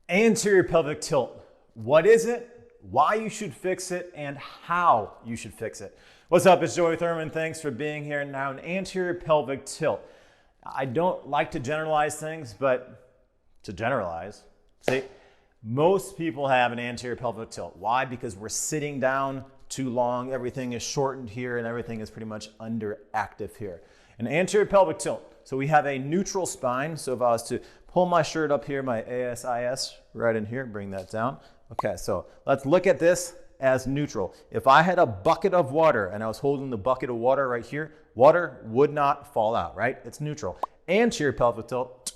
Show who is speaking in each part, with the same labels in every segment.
Speaker 1: Anterior pelvic tilt. What is it? Why you should fix it, and how you should fix it. What's up, it's Joey Thurman. Thanks for being here. Now, an anterior pelvic tilt. I don't like to generalize things, but to generalize, see, most people have an anterior pelvic tilt. Why? Because we're sitting down too long, everything is shortened here, and everything is pretty much underactive here. An anterior pelvic tilt. So we have a neutral spine. So if I was to pull my shirt up here, my ASIS right in here, bring that down. Okay, so let's look at this as neutral. If I had a bucket of water and I was holding the bucket of water right here, water would not fall out, right? It's neutral. Anterior pelvic tilt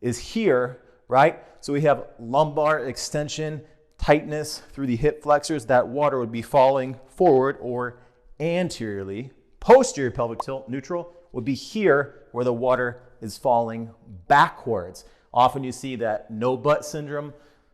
Speaker 1: is here, right? So we have lumbar extension, tightness through the hip flexors. That water would be falling forward or anteriorly. Posterior pelvic tilt, neutral, would be here where the water is falling backwards. Often you see that no butt syndrome.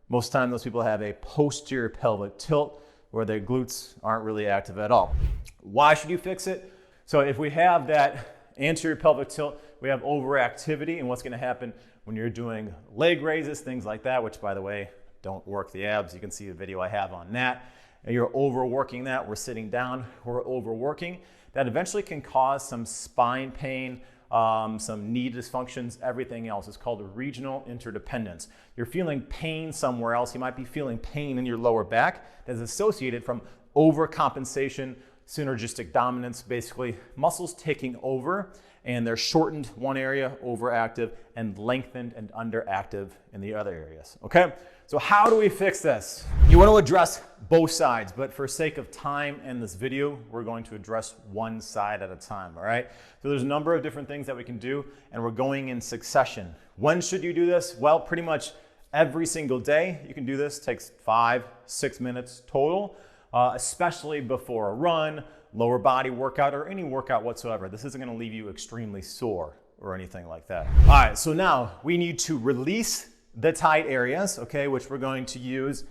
Speaker 1: Most of the time those people have a posterior pelvic tilt where their glutes aren't really active at all. Why should you fix it? So if we have that anterior pelvic tilt, we have overactivity, and what's going to happen when you're doing leg raises, things like that, which by the way, don't work the abs. You can see the video I have on that. And you're overworking that. We're sitting down, we're overworking. That eventually can cause some spine pain, some knee dysfunctions, everything else. It's called a regional interdependence. You're feeling pain somewhere else. You might be feeling pain in your lower back that's associated from overcompensation, synergistic dominance, basically muscles taking over, and they're shortened one area, overactive, and lengthened and underactive in the other areas, okay? So how do we fix this? You want to address both sides, but for sake of time in this video, we're going to address one side at a time, all right? So there's a number of different things that we can do, and we're going in succession. When should you do this? Well, pretty much every single day you can do this. It takes 5-6 minutes total, especially before a run, lower body workout, or any workout whatsoever. This isn't going to leave you extremely sore or anything like that. All right, so now we need to release the tight areas, okay, which we're going to use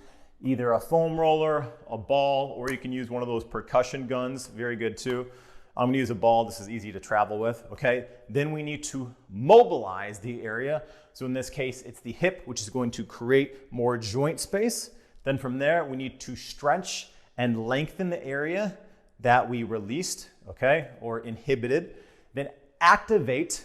Speaker 1: either a foam roller, a ball, or you can use one of those percussion guns, very good too. I'm gonna use a ball, this is easy to travel with, okay? Then we need to mobilize the area. So in this case, it's the hip, which is going to create more joint space. Then from there, we need to stretch and lengthen the area that we released, okay, or inhibited. Then activate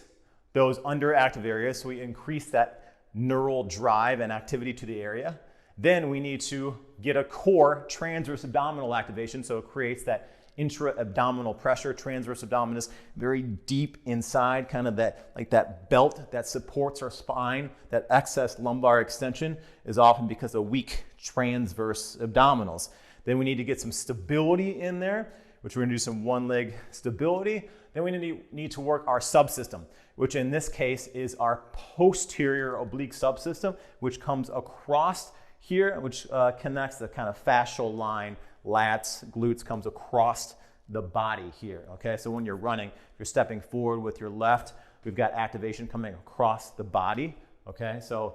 Speaker 1: those underactive areas, so we increase that neural drive and activity to the area. Then we need to get a core transverse abdominal activation, so it creates that intra-abdominal pressure, transverse abdominis, very deep inside, kind of that, like that belt that supports our spine. That excess lumbar extension is often because of weak transverse abdominals. Then we need to get some stability in there, which we're gonna do some one leg stability. Then we need to work our subsystem, which in this case is our posterior oblique subsystem, which comes across here, which connects the kind of fascial line, lats, glutes, comes across the body here, okay? So when you're running, you're stepping forward with your left, we've got activation coming across the body, okay? So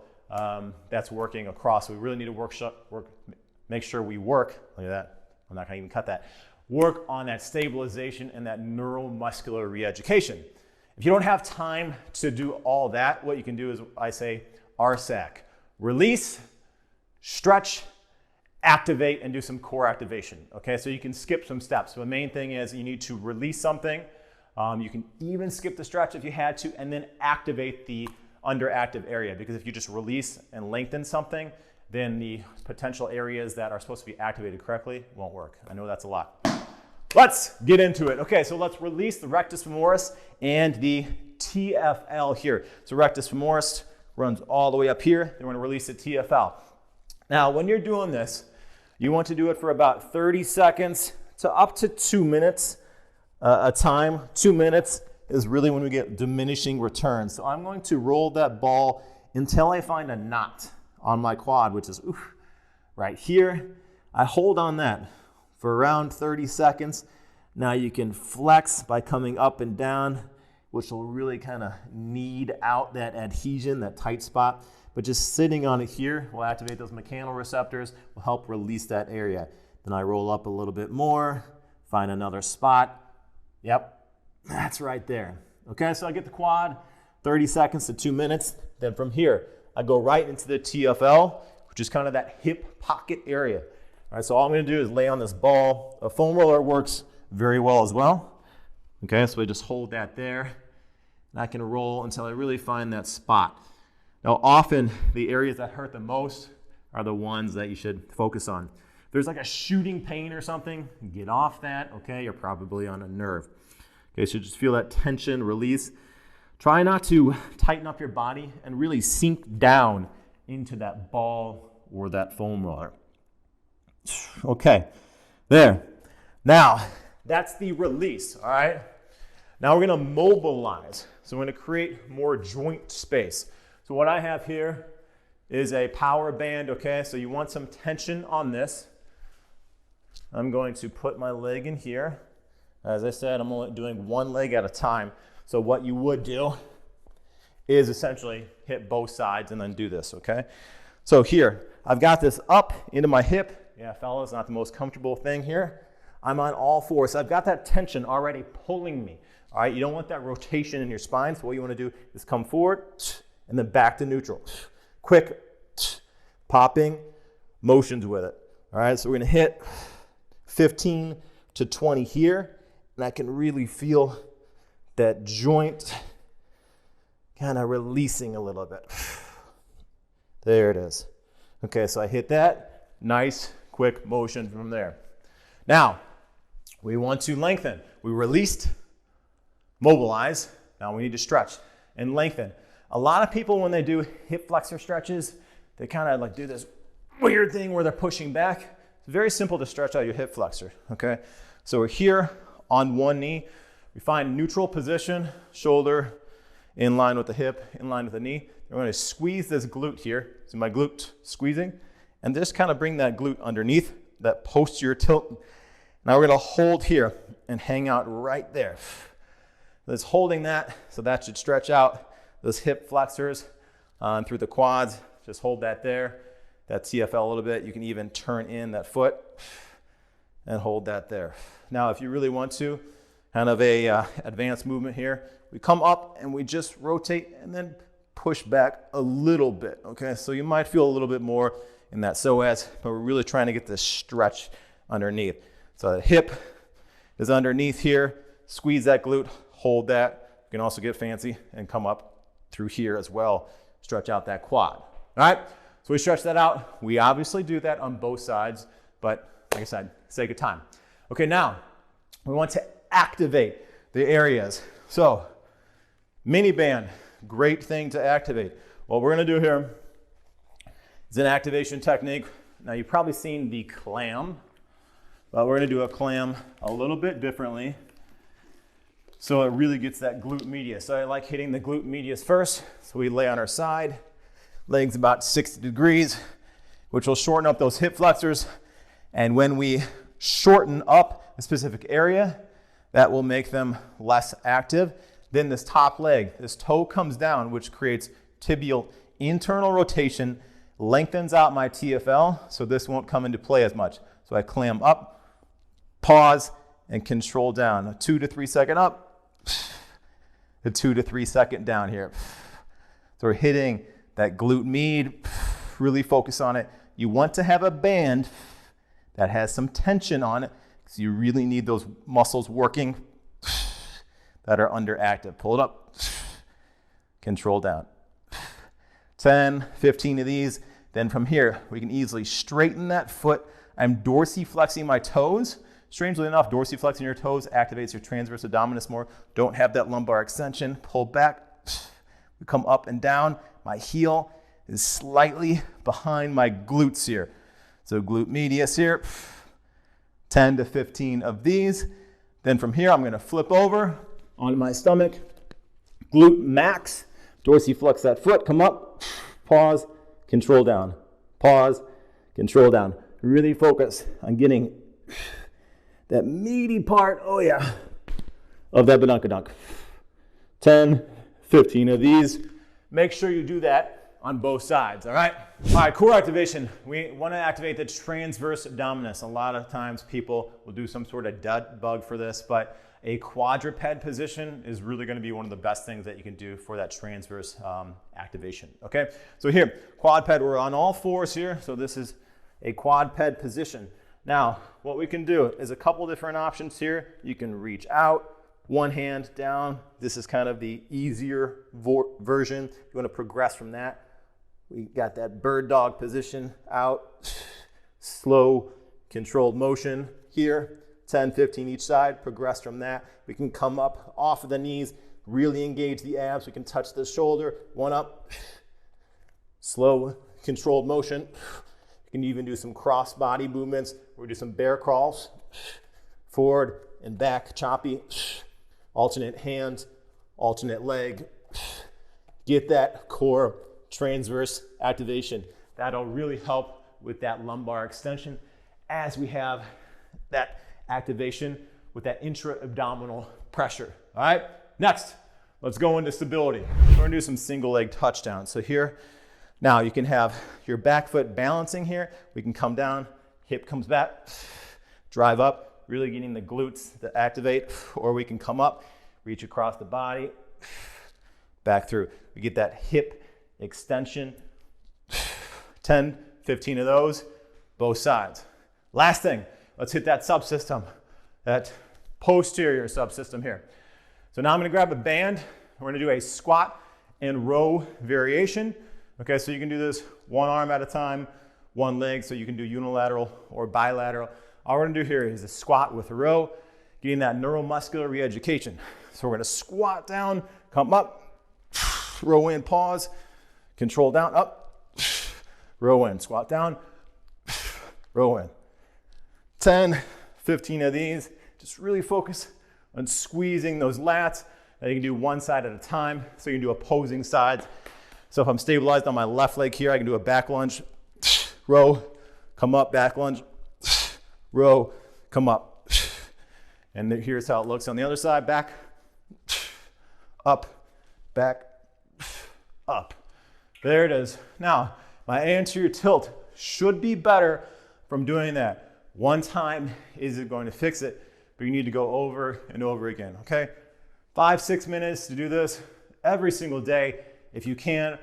Speaker 1: that's working across. We really need to make sure we work, look at that, I'm not gonna even cut that, work on that stabilization and that neuromuscular re-education. If you don't have time to do all that, what you can do is, I say, RSAC. Release, stretch, activate, and do some core activation. Okay, so you can skip some steps. So the main thing is you need to release something. You can even skip the stretch if you had to, and then activate the underactive area. Because if you just release and lengthen something, then the potential areas that are supposed to be activated correctly won't work. I know that's a lot. Let's get into it. Okay, so let's release the rectus femoris and the TFL here. So rectus femoris runs all the way up here. Then we're gonna release the TFL. Now, when you're doing this, you want to do it for about 30 seconds to up to 2 minutes a time. 2 minutes is really when we get diminishing returns. So I'm going to roll that ball until I find a knot on my quad, which is right here. I hold on that for around 30 seconds. Now you can flex by coming up and down, which will really kind of knead out that adhesion, that tight spot. But just sitting on it here will activate those mechanoreceptors, will help release that area. Then I roll up a little bit more, find another spot. Yep, that's right there. Okay, so I get the quad, 30 seconds to 2 minutes. Then from here, I go right into the TFL, which is kind of that hip pocket area. All right, so all I'm gonna do is lay on this ball. A foam roller works very well as well. Okay, so I just hold that there, and I can roll until I really find that spot. Now, often the areas that hurt the most are the ones that you should focus on. If there's like a shooting pain or something, get off that, okay? You're probably on a nerve. Okay, so just feel that tension, release. Try not to tighten up your body and really sink down into that ball or that foam roller. Okay, there. Now, that's the release, all right? Now we're gonna mobilize. So we're gonna create more joint space. So what I have here is a power band, okay? So you want some tension on this. I'm going to put my leg in here. As I said, I'm only doing one leg at a time. So what you would do is essentially hit both sides and then do this, okay? So here, I've got this up into my hip. Yeah, fellas, not the most comfortable thing here. I'm on all fours. So I've got that tension already pulling me, all right? You don't want that rotation in your spine. So what you want to do is come forward and then back to neutral. Quick popping motions with it. All right, so we're gonna hit 15 to 20 here, and I can really feel that joint kind of releasing a little bit. There it is. Okay, so I hit that, nice quick motion from there. Now, we want to lengthen. We released, mobilize. Now we need to stretch and lengthen. A lot of people, when they do hip flexor stretches, they kind of like do this weird thing where they're pushing back. It's very simple to stretch out your hip flexor, okay? So we're here on one knee. We find neutral position, shoulder in line with the hip, in line with the knee. We're going to squeeze this glute here. So my glute squeezing, and just kind of bring that glute underneath, that posterior tilt. Now we're going to hold here and hang out right there. That's holding that, so that should stretch out those hip flexors through the quads. Just hold that there. That TFL a little bit. You can even turn in that foot and hold that there. Now, if you really want to, kind of a advanced movement here, we come up and we just rotate and then push back a little bit, okay? So you might feel a little bit more in that psoas, but we're really trying to get this stretch underneath. So the hip is underneath here. Squeeze that glute, hold that. You can also get fancy and come up through here as well. Stretch out that quad, all right? So we stretch that out. We obviously do that on both sides, but like I said, sake of time. Okay, now we want to activate the areas. So mini band, great thing to activate. What we're gonna do here is an activation technique. Now you've probably seen the clam, but we're gonna do a clam a little bit differently, so it really gets that glute medius. So I like hitting the glute medius first. So we lay on our side, legs about 60 degrees, which will shorten up those hip flexors. And when we shorten up a specific area, that will make them less active. Then this top leg, this toe comes down, which creates tibial internal rotation, lengthens out my TFL, so this won't come into play as much. So I clam up, pause, and control down. A 2 to 3 second up, a 2 to 3 second down here. So we're hitting that glute med, really focus on it. You want to have a band that has some tension on it, because you really need those muscles working that are underactive. Pull it up, control down. 10, 15 of these. Then from here, we can easily straighten that foot. I'm dorsiflexing my toes. Strangely enough, dorsiflexing your toes activates your transverse abdominis more. Don't have that lumbar extension. Pull back. We come up and down. My heel is slightly behind my glutes here. So glute medius here. 10 to 15 of these. Then from here, I'm going to flip over onto my stomach. Glute max. Dorsiflex that foot. Come up. Pause. Control down. Pause. Control down. Really focus on getting that meaty part, oh yeah, of that badunkadunk. 10, 15 of these. Make sure you do that on both sides, all right? All right, core activation. We want to activate the transverse abdominis. A lot of times people will do some sort of dud bug for this, but a quadruped position is really going to be one of the best things that you can do for that transverse activation. Okay, so here, quadruped, we're on all fours here. So this is a quadruped position. Now, what we can do is a couple different options here. You can reach out, one hand down. This is kind of the easier version. You want to progress from that. We got that bird dog position, out, slow, controlled motion here. 10, 15 each side, progress from that. We can come up off of the knees, really engage the abs. We can touch the shoulder, one up, slow, controlled motion. You can even do some cross body movements. We'll do some bear crawls, forward and back, choppy, alternate hand, alternate leg. Get that core transverse activation. That'll really help with that lumbar extension as we have that activation with that intra-abdominal pressure. All right, next, let's go into stability. We're gonna do some single leg touchdowns. So here, now you can have your back foot balancing here. We can come down, hip comes back, drive up, really getting the glutes to activate, or we can come up, reach across the body, back through. We get that hip extension, 10, 15 of those, both sides. Last thing, let's hit that subsystem, that posterior subsystem here. So now I'm gonna grab a band. We're gonna do a squat and row variation. Okay, so you can do this one arm at a time, one leg, so you can do unilateral or bilateral. All we're gonna do here is a squat with a row, getting that neuromuscular re-education. So we're gonna squat down, come up, row in, pause, control down, up, row in, squat down, row in. 10, 15 of these. Just really focus on squeezing those lats. Now you can do one side at a time, so you can do opposing sides. So if I'm stabilized on my left leg here, I can do a back lunge, row, come up, back lunge, row, come up. And here's how it looks on the other side, back, up, back, up. There it is. Now, my anterior tilt should be better from doing that. One time isn't going to fix it, but you need to go over and over again, okay? 5-6 minutes to do this every single day if you can.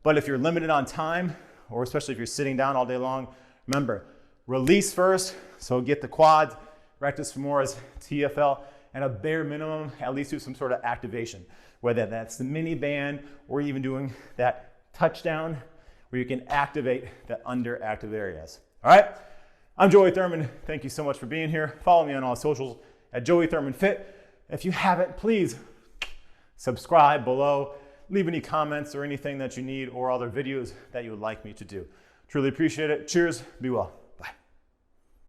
Speaker 1: But if you're limited on time, or especially if you're sitting down all day long, remember, release first. So get the quads, rectus femoris, TFL, and a bare minimum, at least do some sort of activation, whether that's the mini band or even doing that touchdown where you can activate the underactive areas. All right? I'm Joey Thurman. Thank you so much for being here. Follow me on all socials at Joey Thurman Fit. If you haven't, please subscribe below. Leave any comments or anything that you need or other videos that you would like me to do. Truly appreciate it. Cheers. Be well.